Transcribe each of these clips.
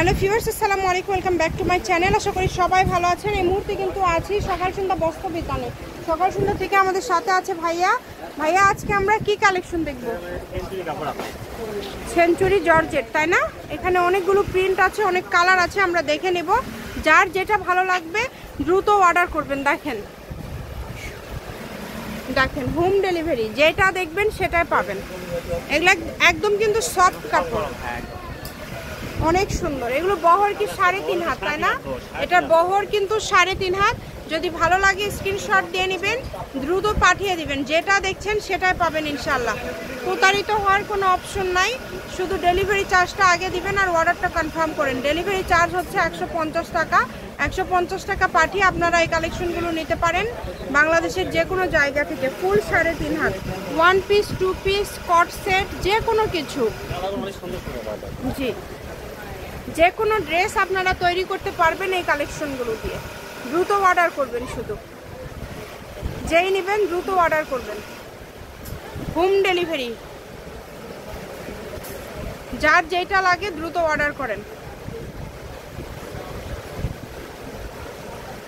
Hello viewers, আসসালামু আলাইকুম, welcome back to my channel. আশা করি সবাই ভালো আছেন। এই মুহূর্তে কিন্তু আছি সকাল সন্ধ্যা বস্ত্র বিতানে। সকাল সন্ধ্যা থেকে আমাদের সাথে আছে ভাইয়া। আজকে আমরা কি কালেকশন দেখব? সেঞ্চুরি জর্জেট, তাই না? এখানে অনেকগুলো প্রিন্ট আছে, অনেক কালার আছে, আমরা দেখে নেব। যার যেটা ভালো লাগবে দ্রুত অর্ডার করবেন। দেখেন হোম ডেলিভারি, যেটা দেখবেন সেটাই পাবেন। এগুলো একদম কিন্তু সফট কাপড়, অনেক সুন্দর। এগুলো বহর কি 3.5 হাত, তাই না? এটার বহর কিন্তু 3.5 হাত। যদি ভালো লাগে স্ক্রিনশট দিয়ে নেবেন, দ্রুত পাঠিয়ে দিবেন। যেটা দেখছেন সেটাই পাবেন ইনশাল্লাহ। প্রতারিত হওয়ার কোনো অপশন নাই, শুধু ডেলিভারি চার্জটা আগে দিবেন আর অর্ডারটা কনফার্ম করেন। ডেলিভারি চার্জ হচ্ছে 150 টাকা। 150 টাকা পাঠিয়ে আপনারা এই কালেকশনগুলো নিতে পারেন বাংলাদেশের যে কোনো জায়গা থেকে। ফুল 3.5 হাত, 1 পিস 2 পিস কট সেট, যে কোনো কিছু। জি, যে কোনো ড্রেস আপনারা তৈরি করতে পারবেন এই কালেকশনগুলো দিয়ে। দ্রুত অর্ডার করবেন, শুধু যেই নেবেন দ্রুত অর্ডার করবেন। হোম ডেলিভারি, যার যেটা লাগে দ্রুত অর্ডার করেন।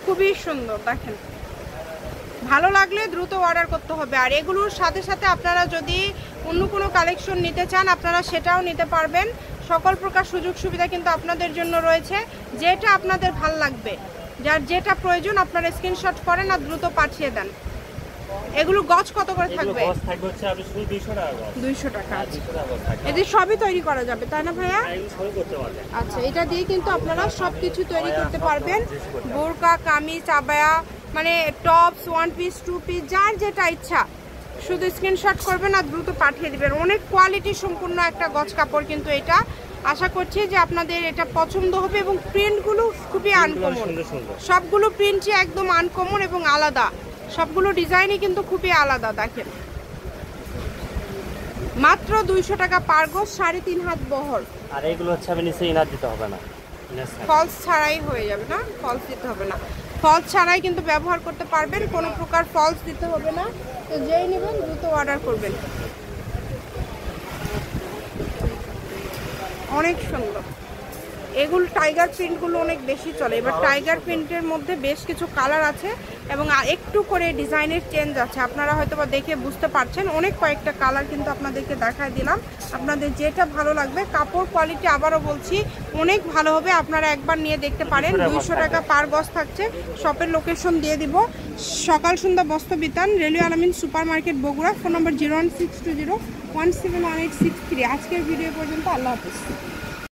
খুবই সুন্দর, দেখেন। ভালো লাগলে দ্রুত অর্ডার করতে হবে। আর এগুলোর সাথে সাথে আপনারা যদি অন্য কোনো কালেকশন নিতে চান আপনারা সেটাও নিতে পারবেন। সকল প্রকার সুযোগ সুবিধা কিন্তু আপনাদের জন্য রয়েছে। যেটা আপনাদের ভাল লাগবে, যার যেটা প্রয়োজন আপনারা স্ক্রিনশট করেন আর দ্রুত পাঠিয়ে দেন। এগুলো গজ কত করে থাকবে? 200 টাকা। এদের সবই তৈরি করা যাবে, তাই না ভাইয়া? আচ্ছা, এটা দিয়ে কিন্তু আপনারা সবকিছু তৈরি করতে পারবেন। বোরকা, কামিজ, আবায়া, মানে টপস, 1 পিস 2 পিস, যার যেটা ইচ্ছা শুধু স্ক্রিনশট করবেন আর দ্রুত পাঠিয়ে দিবেন। অনেক কোয়ালিটি সম্পূর্ণ একটা গজ কাপড় কিন্তু এটা। আশা করছি যে আপনাদের এটা পছন্দ হবে এবং প্রিন্টগুলো খুবই আনকমন। সবগুলো প্রিন্টই একদম আনকমন এবং আলাদা। সবগুলো ডিজাইনই কিন্তু খুবই আলাদা। দেখেন, মাত্র 200 টাকা পার গজ, 3.5 হাত বহর। আর এগুলো হচ্ছে আপনি নিচে ইনার দিতে হবে না, ফলস ছাড়াই হয়ে যাবে। না, ফলস দিতে হবে না, ফলস ছাড়াই কিন্তু ব্যবহার করতে পারবেন। কোনো প্রকার ফলস দিতে হবে না। তো যেই নেবেন দ্রুত অর্ডার করবেন। অনেক সুন্দর। এগুলো টাইগার প্রিন্টগুলো অনেক বেশি চলে। এবার টাইগার প্রিন্টের মধ্যে বেশ কিছু কালার আছে এবং একটু করে ডিজাইনের চেঞ্জ আছে। আপনারা হয়তো বা দেখে বুঝতে পারছেন। অনেক কয়েকটা কালার কিন্তু আপনাদেরকে দেখায় দিলাম। আপনাদের যেটা ভালো লাগবে। কাপড় কোয়ালিটি আবারও বলছি অনেক ভালো হবে, আপনারা একবার নিয়ে দেখতে পারেন। 200 টাকা পার গজ থাকছে। শপের লোকেশন দিয়ে দিব, সকাল সন্ধ্যা বস্ত্র বিতান, রেলওয়ে আলামিন সুপার মার্কেট, বগুড়া। ফোন নম্বর 01620 171863। আজকের ভিডিও পর্যন্ত, আল্লাহ হাফিজ।